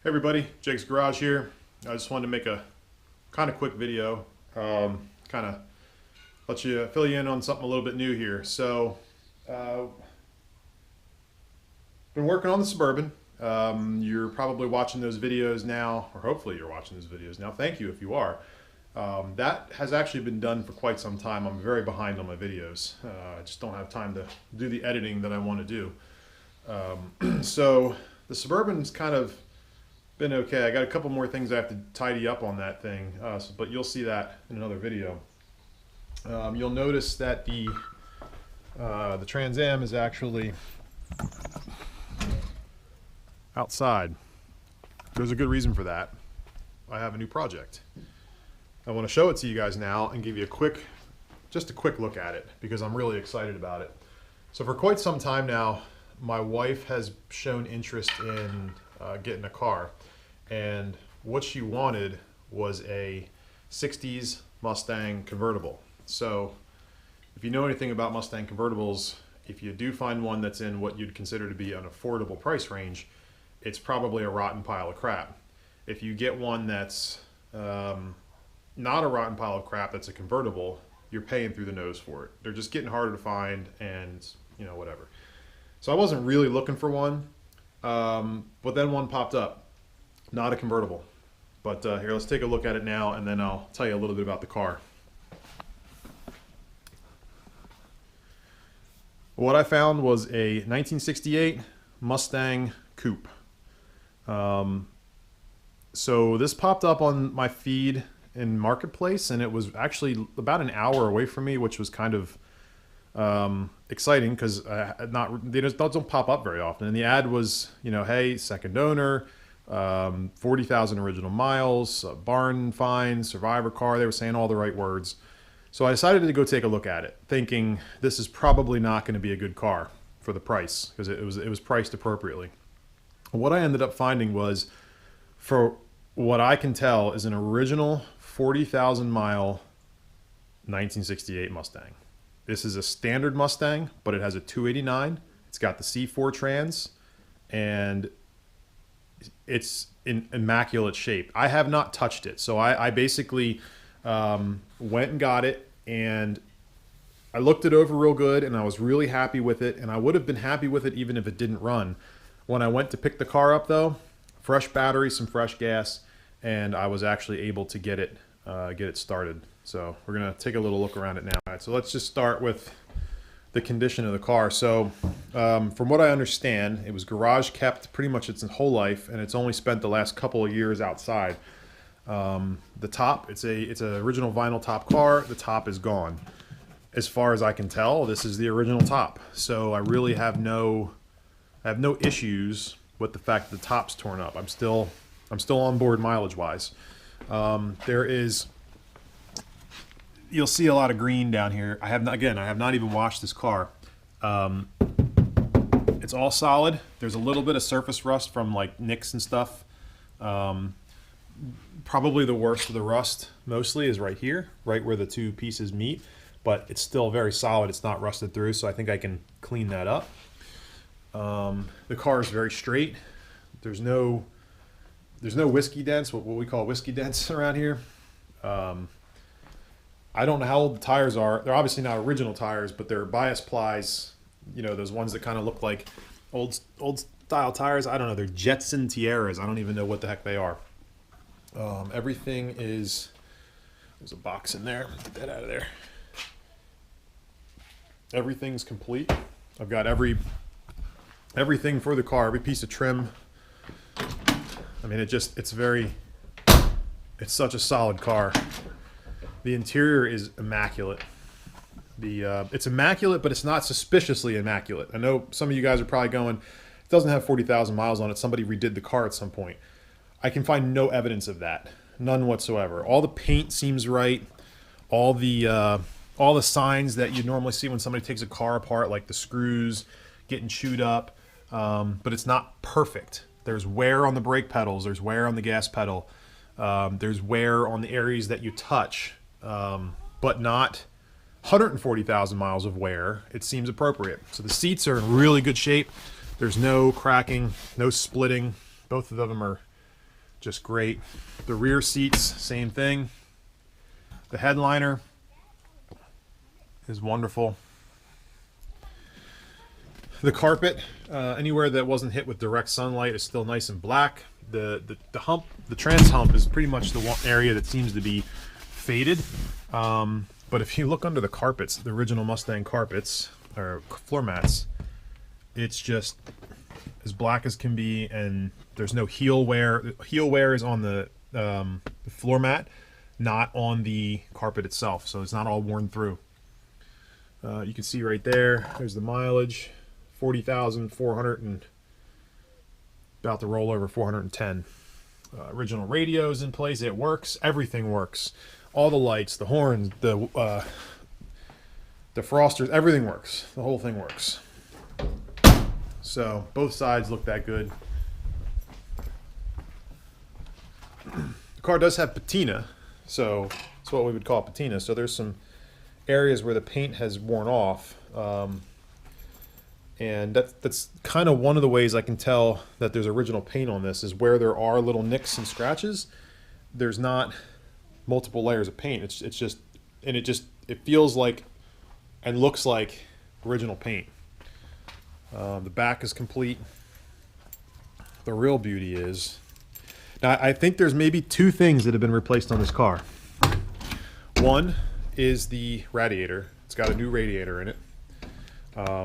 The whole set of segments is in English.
Hey everybody, Jake's Garage here. I just wanted to make a kind of quick video, kind of fill you in on something a little bit new here. So, been working on the Suburban. You're probably watching those videos now, or hopefully you're watching those videos now. Thank you if you are. That has actually been done for quite some time. I'm very behind on my videos. I just don't have time to do the editing that I want to do. So the Suburban's kind of been okay. I got a couple more things I have to tidy up on that thing, but you'll see that in another video. You'll notice that the Trans Am is actually outside. There's a good reason for that. I have a new project. I want to show it to you guys now and give you just a quick look at it because I'm really excited about it. So for quite some time now, my wife has shown interest in getting a car, and what she wanted was a 60s Mustang convertible. So if you know anything about Mustang convertibles, if you do find one that's in what you'd consider to be an affordable price range, it's probably a rotten pile of crap. If you get one that's not a rotten pile of crap, that's a convertible, you're paying through the nose for it. They're just getting harder to find, and you know, whatever. So I wasn't really looking for one, but then one popped up. Not a convertible. But here, let's take a look at it now, and then I'll tell you a little bit about the car. What I found was a 1968 Mustang Coupe. So this popped up on my feed in Marketplace, and it was actually about an hour away from me, which was kind of exciting because they just don't pop up very often. And the ad was, you know, hey, second owner, 40,000 original miles, barn find, survivor car. They were saying all the right words. So I decided to go take a look at it, thinking this is probably not going to be a good car for the price because it was priced appropriately. What I ended up finding was, for what I can tell, is an original 40,000 mile 1968 Mustang. This is a standard Mustang, but it has a 289. It's got the C4 trans, and it's in immaculate shape. I have not touched it. So I basically went and got it, and I looked it over real good, and I was really happy with it. And I would have been happy with it even if it didn't run. When I went to pick the car up though, fresh battery, some fresh gas, and I was actually able to get it started. So we're gonna take a little look around it now. All right, so let's just start with the condition of the car. So from what I understand, it was garage kept pretty much its whole life, and it's only spent the last couple of years outside. The top, it's an original vinyl top car. The top is gone. As far as I can tell, this is the original top. So I really have no issues with the fact that the top's torn up. I'm still on board mileage wise. You'll see a lot of green down here. I have not even washed this car. It's all solid. There's a little bit of surface rust from like nicks and stuff. Probably the worst of the rust mostly is right here, right where the two pieces meet, but it's still very solid. It's not rusted through, so I think I can clean that up. The car is very straight. There's no whiskey dents, what we call whiskey dents around here. I don't know how old the tires are. They're obviously not original tires, but they're bias plies. You know, those ones that kind of look like old style tires. I don't know. They're Jetson Tierras. I don't even know what the heck they are. Everything is. There's a box in there. Get that out of there. Everything's complete. I've got everything for the car. Every piece of trim. I mean, it's such a solid car. The interior is immaculate. It's immaculate, but it's not suspiciously immaculate. I know some of you guys are probably going, it doesn't have 40,000 miles on it. Somebody redid the car at some point. I can find no evidence of that. None whatsoever. All the paint seems right. All the signs that you normally see when somebody takes a car apart, like the screws getting chewed up, but it's not perfect. There's wear on the brake pedals. There's wear on the gas pedal. There's wear on the areas that you touch. But not 140,000 miles of wear. It seems appropriate. So the seats are in really good shape. There's no cracking, no splitting. Both of them are just great. The rear seats, same thing. The headliner is wonderful. The carpet, anywhere that wasn't hit with direct sunlight, is still nice and black. The hump, the trans hump, is pretty much the one area that seems to be faded. But if you look under the carpets, the original Mustang carpets or floor mats, it's just as black as can be, and there's no heel wear. Heel wear is on the floor mat, not on the carpet itself, so it's not all worn through. You can see right there, there's the mileage, 40,400, and about to roll over 410. Original radio's in place, it works, everything works. All the lights, the horns, the frosters, everything works. The whole thing works. So both sides look that good. The car does have patina, so it's what we would call patina. So there's some areas where the paint has worn off, and that's kind of one of the ways I can tell that there's original paint on this, is where there are little nicks and scratches. There's not multiple layers of paint. It's just, and it feels like and looks like original paint. The back is complete. The real beauty is, now I think there's maybe two things that have been replaced on this car. One is the radiator. It's got a new radiator in it.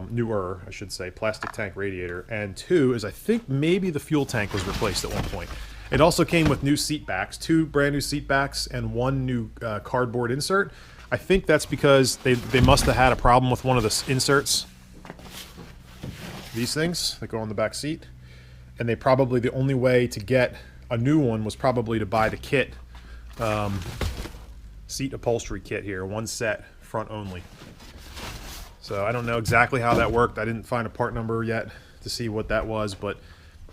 Newer, I should say, plastic tank radiator. And two is, I think maybe the fuel tank was replaced at one point. It also came with new seat backs, 2 brand new seat backs and 1 new cardboard insert. I think that's because they must have had a problem with one of the inserts. These things that go on the back seat. And they probably, the only way to get a new one was probably to buy the kit, seat upholstery kit here, 1 set, front only. So I don't know exactly how that worked. I didn't find a part number yet to see what that was, but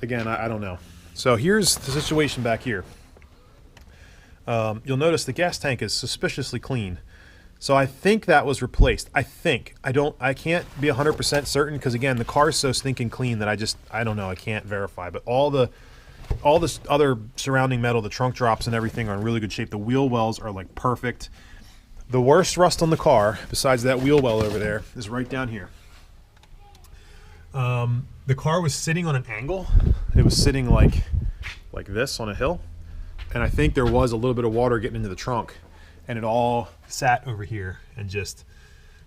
again, I don't know. So here's the situation back here. You'll notice the gas tank is suspiciously clean. So I think that was replaced. I think. I can't be 100% certain, because again, the car is so stinking clean that I don't know. I can't verify. But all this other surrounding metal, the trunk drops and everything, are in really good shape. The wheel wells are like perfect. The worst rust on the car, besides that wheel well over there, is right down here. The car was sitting on an angle. It was sitting like this on a hill. And I think there was a little bit of water getting into the trunk. And it all sat over here and just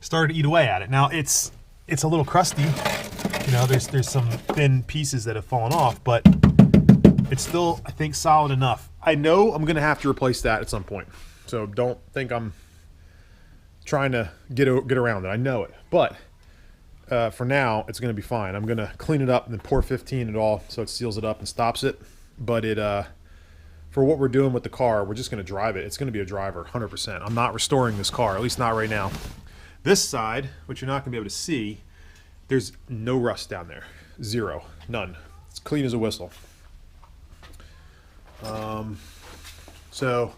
started to eat away at it. Now it's a little crusty. You know, there's some thin pieces that have fallen off, but it's still, I think, solid enough. I know I'm gonna have to replace that at some point. So don't think I'm trying to get around it. I know it, but for now it's gonna be fine. I'm gonna clean it up and then pour 15 it all so it seals it up and stops it. But for what we're doing with the car, we're just going to drive it. It's going to be a driver, 100%. I'm not restoring this car, at least not right now. This side, which you're not going to be able to see, there's no rust down there. Zero. None. It's clean as a whistle. So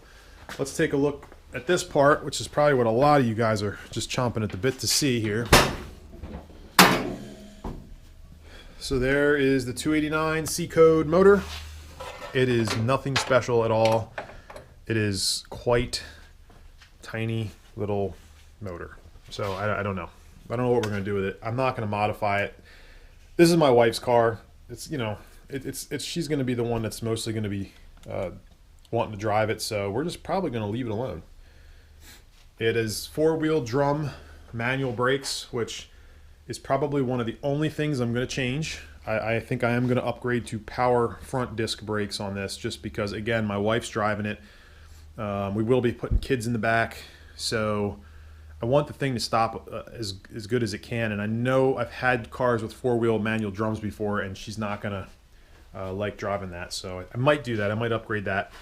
let's take a look at this part, which is probably what a lot of you guys are just chomping at the bit to see here. So there is the 289 C-code motor. It is nothing special at all. It is quite tiny little motor. So I don't know. I don't know what we're going to do with it. I'm not going to modify it. This is my wife's car. It's, you know, she's going to be the one that's mostly going to be wanting to drive it. So we're just probably going to leave it alone. It is 4-wheel drum manual brakes, which is probably one of the only things I'm going to change. I think I am going to upgrade to power front disc brakes on this, just because, again, my wife's driving it. We will be putting kids in the back, so I want the thing to stop as good as it can. And I know I've had cars with 4-wheel manual drums before, and she's not going to like driving that. So I might do that. I might upgrade that.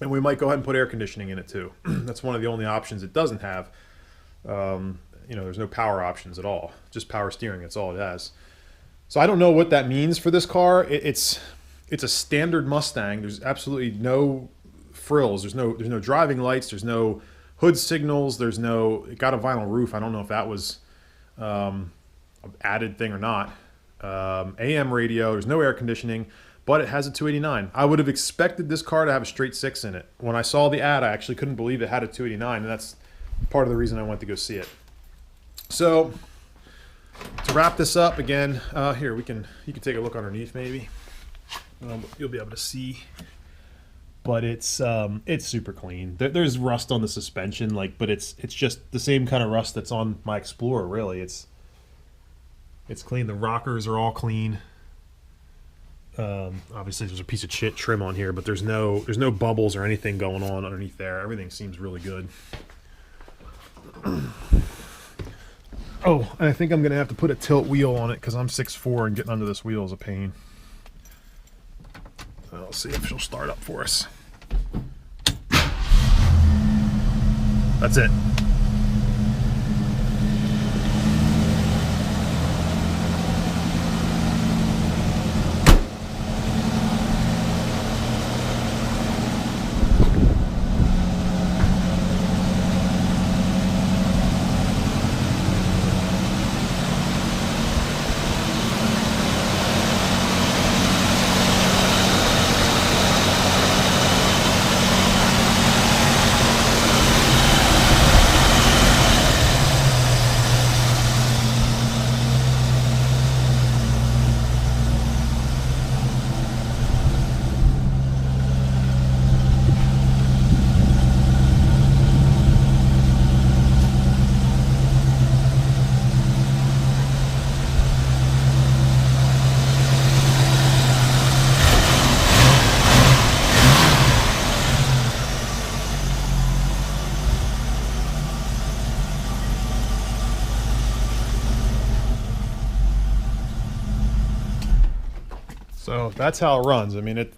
And we might go ahead and put air conditioning in it too. That's one of the only options it doesn't have. You know, there's no power options at all. Just power steering. That's all it has. So I don't know what that means for this car. It's a standard Mustang. There's absolutely no frills. There's no driving lights. There's no hood signals. It got a vinyl roof. I don't know if that was an added thing or not. AM radio. There's no air conditioning, but it has a 289. I would have expected this car to have a straight 6 in it. When I saw the ad, I actually couldn't believe it had a 289, and that's part of the reason I went to go see it. So to wrap this up again, here you can take a look underneath maybe. You'll be able to see, but it's super clean. There's rust on the suspension, but it's just the same kind of rust that's on my Explorer. Really, it's clean. The rockers are all clean. Obviously there's a piece of shit trim on here, but there's no bubbles or anything going on underneath there. Everything seems really good. Oh, and I think I'm gonna have to put a tilt wheel on it because I'm 6'4", and getting under this wheel is a pain. I'll see if she'll start up for us. That's it. So that's how it runs. I mean, it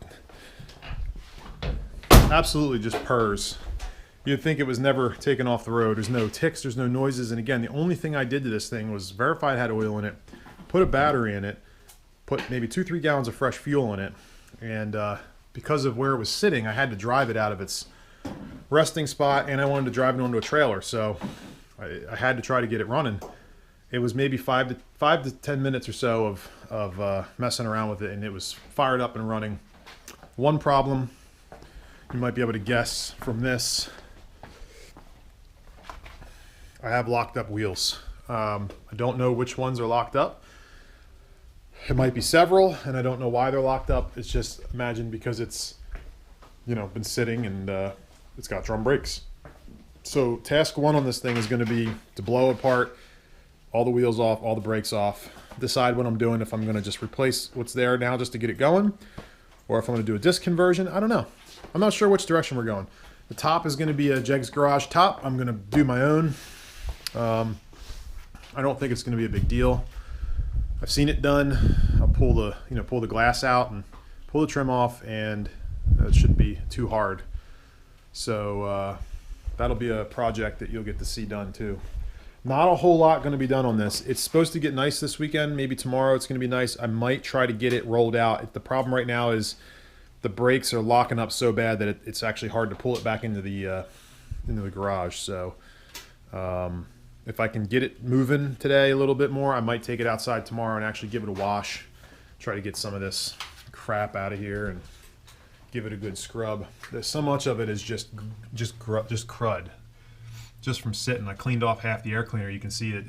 absolutely just purrs. You'd think it was never taken off the road. There's no ticks, there's no noises. And again, the only thing I did to this thing was verify it had oil in it, put a battery in it, put maybe 2-3 gallons of fresh fuel in it. And because of where it was sitting, I had to drive it out of its resting spot, and I wanted to drive it onto a trailer. So I had to try to get it running. It was maybe 5 to 10 minutes or so of messing around with it, and it was fired up and running. One problem you might be able to guess from this: I have locked up wheels. I don't know which ones are locked up. It might be several, and I don't know why they're locked up. It's just, imagine, because it's, been sitting, and it's got drum brakes. So task one on this thing is going to be to blow apart all the wheels off, all the brakes off, decide what I'm doing, if I'm going to just replace what's there now just to get it going, or if I'm going to do a disc conversion. I don't know. I'm not sure which direction we're going. The top is going to be a Jegs Garage top. I'm going to do my own. I don't think it's going to be a big deal. I've seen it done. I'll pull the glass out and pull the trim off, and it shouldn't be too hard. So that'll be a project that you'll get to see done too. Not a whole lot going to be done on this. It's supposed to get nice this weekend. Maybe tomorrow it's going to be nice. I might try to get it rolled out. The problem right now is the brakes are locking up so bad that it's actually hard to pull it back into the garage. So if I can get it moving today a little bit more, I might take it outside tomorrow and actually give it a wash. Try to get some of this crap out of here and give it a good scrub. There's so much of it is just crud. Just from sitting, I cleaned off half the air cleaner. You can see it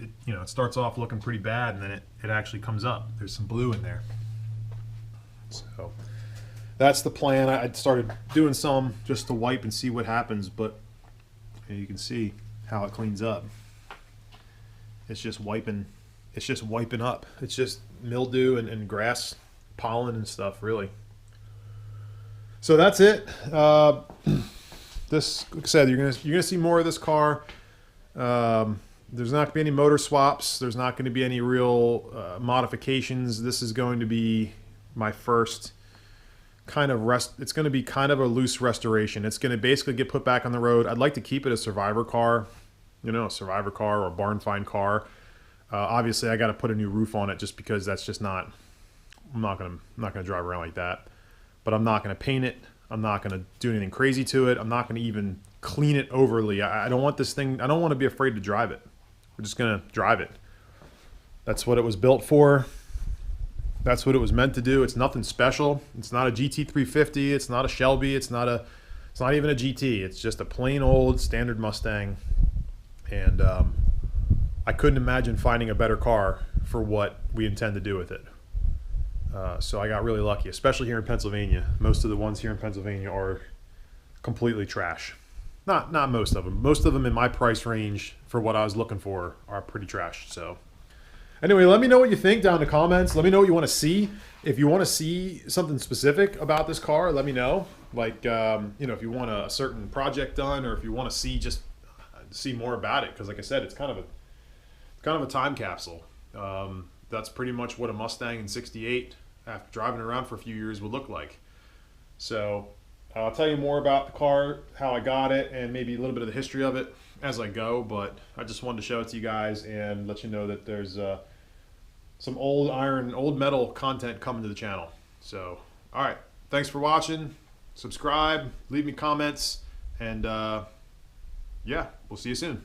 starts off looking pretty bad, and then it actually comes up. There's some blue in there. So that's the plan. I started doing some just to wipe and see what happens, but you can see how it cleans up. It's just wiping. It's just wiping up. It's just mildew and grass, pollen and stuff, really. So that's it. This, like I said, you're gonna see more of this car. There's not gonna be any motor swaps. There's not gonna be any real modifications. This is going to be my first kind of it's gonna be kind of a loose restoration. It's gonna basically get put back on the road. I'd like to keep it a survivor car, a survivor car or a barn find car. Obviously, I got to put a new roof on it just because that's just not. I'm not gonna drive around like that. But I'm not gonna paint it. I'm not going to do anything crazy to it. I'm not going to even clean it overly. I don't want this thing. I don't want to be afraid to drive it. We're just going to drive it. That's what it was built for. That's what it was meant to do. It's nothing special. It's not a GT350. It's not a Shelby. It's not even a GT. It's just a plain old standard Mustang. And I couldn't imagine finding a better car for what we intend to do with it. So I got really lucky, especially here in Pennsylvania. Most of the ones here in Pennsylvania are completely trash. Not most of them. Most of them in my price range for what I was looking for are pretty trash. So anyway, let me know what you think down in the comments. Let me know what you want to see. If you want to see something specific about this car, let me know. Like, if you want a certain project done, or if you want to see more about it. Because like I said, it's kind of a time capsule. That's pretty much what a Mustang in '68, after driving around for a few years, would look like. So I'll tell you more about the car, how I got it, and maybe a little bit of the history of it as I go. But I just wanted to show it to you guys and let you know that there's some old metal content coming to the channel. So, all right. Thanks for watching. Subscribe, leave me comments, and yeah, we'll see you soon.